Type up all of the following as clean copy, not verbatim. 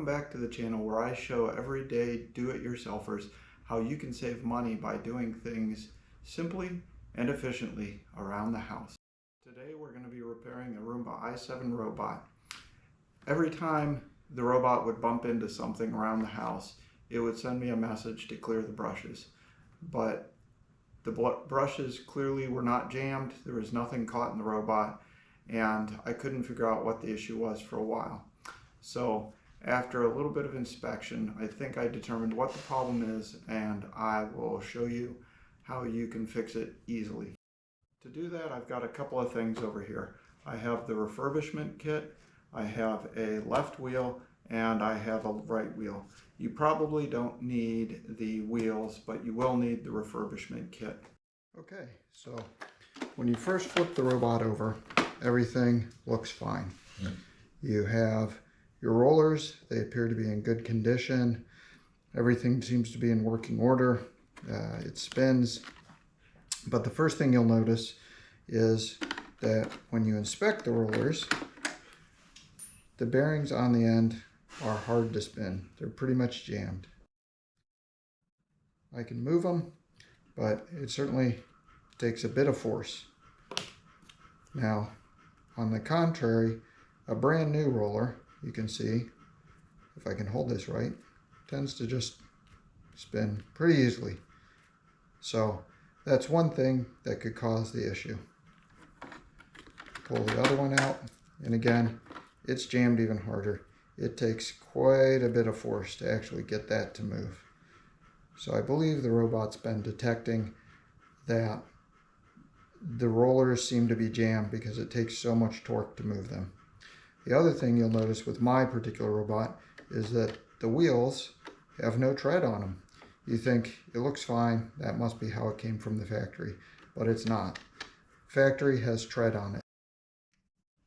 back to the channel where I show everyday do-it-yourselfers how you can save money by doing things simply and efficiently around the house. Today we're going to be repairing a Roomba i7 robot. Every time the robot would bump into something around the house, it would send me a message to clear the brushes. But the brushes clearly were not jammed, there was nothing caught in the robot, and I couldn't figure out what the issue was for a while. So after a little bit of inspection, I think I determined what the problem is, and I will show you how you can fix it easily. To do that, I've got a couple of things over here. I have the refurbishment kit, I have a left wheel, and I have a right wheel. You probably don't need the wheels, but you will need the refurbishment kit. Okay, so when you first flip the robot over, everything looks fine. You have your rollers, they appear to be in good condition. Everything seems to be in working order. It spins. But the first thing you'll notice is that when you inspect the rollers, the bearings on the end are hard to spin. They're pretty much jammed. I can move them, but it certainly takes a bit of force. Now, on the contrary, a brand new roller, you can see, if I can hold this right, tends to just spin pretty easily. So that's one thing that could cause the issue. Pull the other one out, and again, it's jammed even harder. It takes quite a bit of force to actually get that to move. So I believe the robot's been detecting that the rollers seem to be jammed because it takes so much torque to move them. The other thing you'll notice with my particular robot is that the wheels have no tread on them. You think it looks fine, that must be how it came from the factory, but it's not. Factory has tread on it.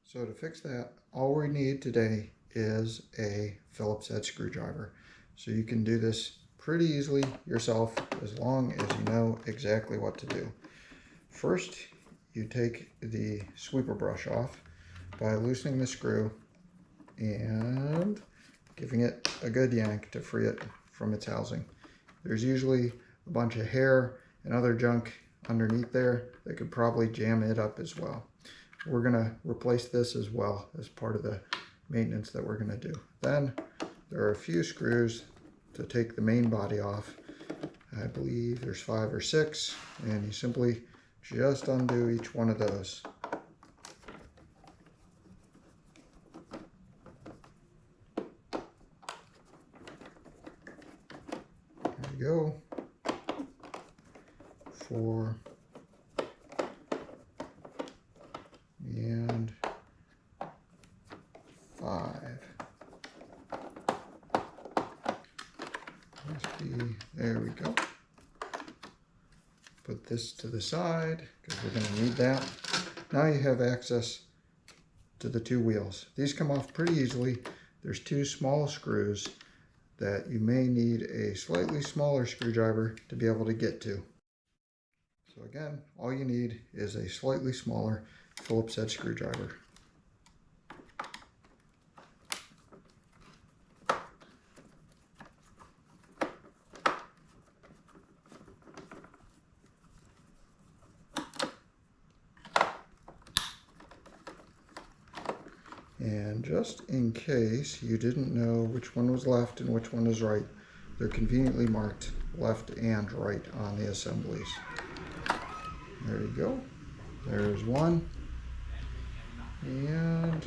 So to fix that, all we need today is a Phillips head screwdriver. So you can do this pretty easily yourself as long as you know exactly what to do. First, you take the sweeper brush off by loosening the screw and giving it a good yank to free it from its housing. There's usually a bunch of hair and other junk underneath there that could probably jam it up as well. We're going to replace this as well as part of the maintenance that we're going to do. Then there are a few screws to take the main body off. I believe there's 5 or 6, and you simply just undo each one of those. There we go. 4 and 5. There we go. Put this to the side because we're going to need that. Now you have access to the 2 wheels. These come off pretty easily. There's 2 small screws that you may need a slightly smaller screwdriver to be able to get to. So again, all you need is a slightly smaller Phillips head screwdriver. And just in case you didn't know which one was left and which one was right, they're conveniently marked left and right on the assemblies. There you go. There's one. And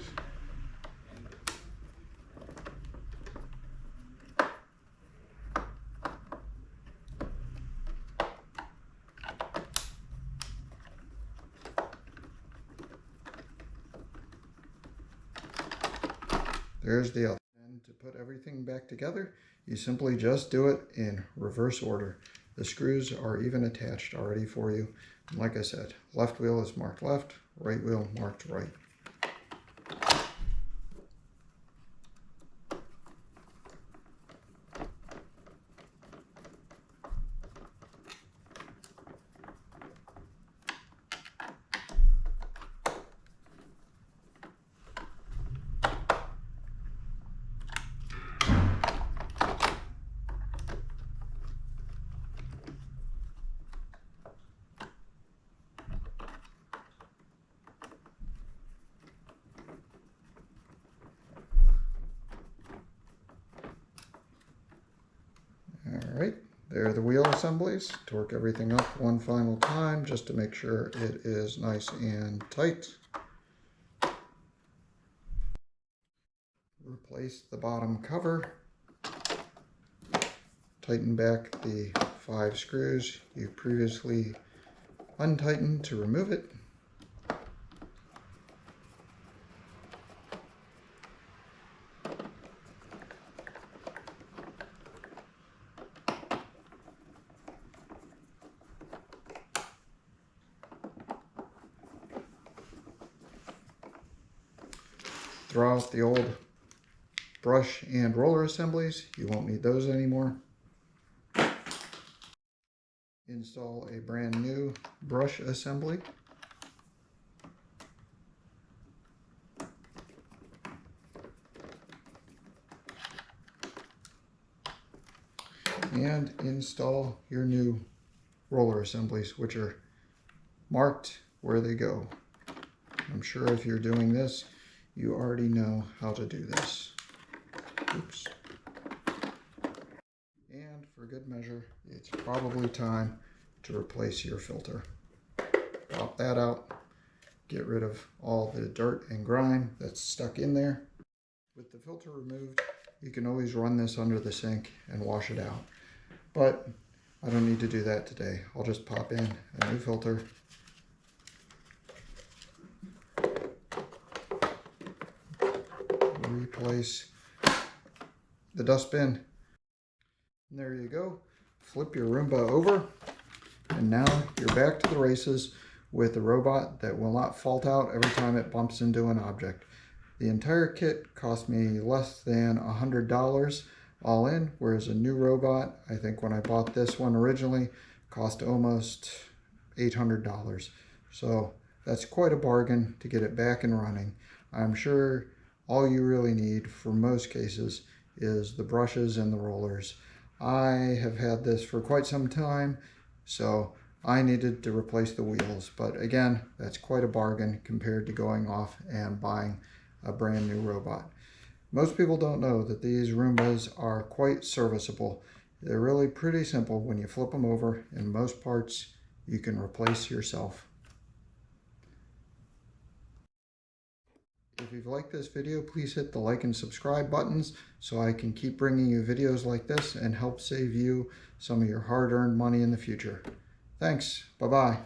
there's the other. And to put everything back together, you simply just do it in reverse order. The screws are even attached already for you. And like I said, left wheel is marked left, right wheel marked right. There are the wheel assemblies. Torque everything up one final time just to make sure it is nice and tight. Replace the bottom cover. Tighten back the 5 screws you previously untightened to remove it. Throw out the old brush and roller assemblies. You won't need those anymore. Install a brand new brush assembly. And install your new roller assemblies, which are marked where they go. I'm sure if you're doing this, you already know how to do this. Oops. And for good measure, it's probably time to replace your filter. Pop that out, get rid of all the dirt and grime that's stuck in there. With the filter removed, you can always run this under the sink and wash it out. But I don't need to do that today. I'll just pop in a new filter. Replace the dustbin. And there you go. Flip your Roomba over, and now you're back to the races with a robot that will not fault out every time it bumps into an object. The entire kit cost me less than $100 all in, whereas a new robot, I think when I bought this one originally, cost almost $800. So that's quite a bargain to get it back and running. I'm sure all you really need for most cases is the brushes and the rollers. I have had this for quite some time, so I needed to replace the wheels. But again, that's quite a bargain compared to going off and buying a brand new robot. Most people don't know that these Roombas are quite serviceable. They're really pretty simple. When you flip them over, in most parts, you can replace yourself. If you've liked this video, please hit the like and subscribe buttons so I can keep bringing you videos like this and help save you some of your hard-earned money in the future. Thanks. Bye-bye.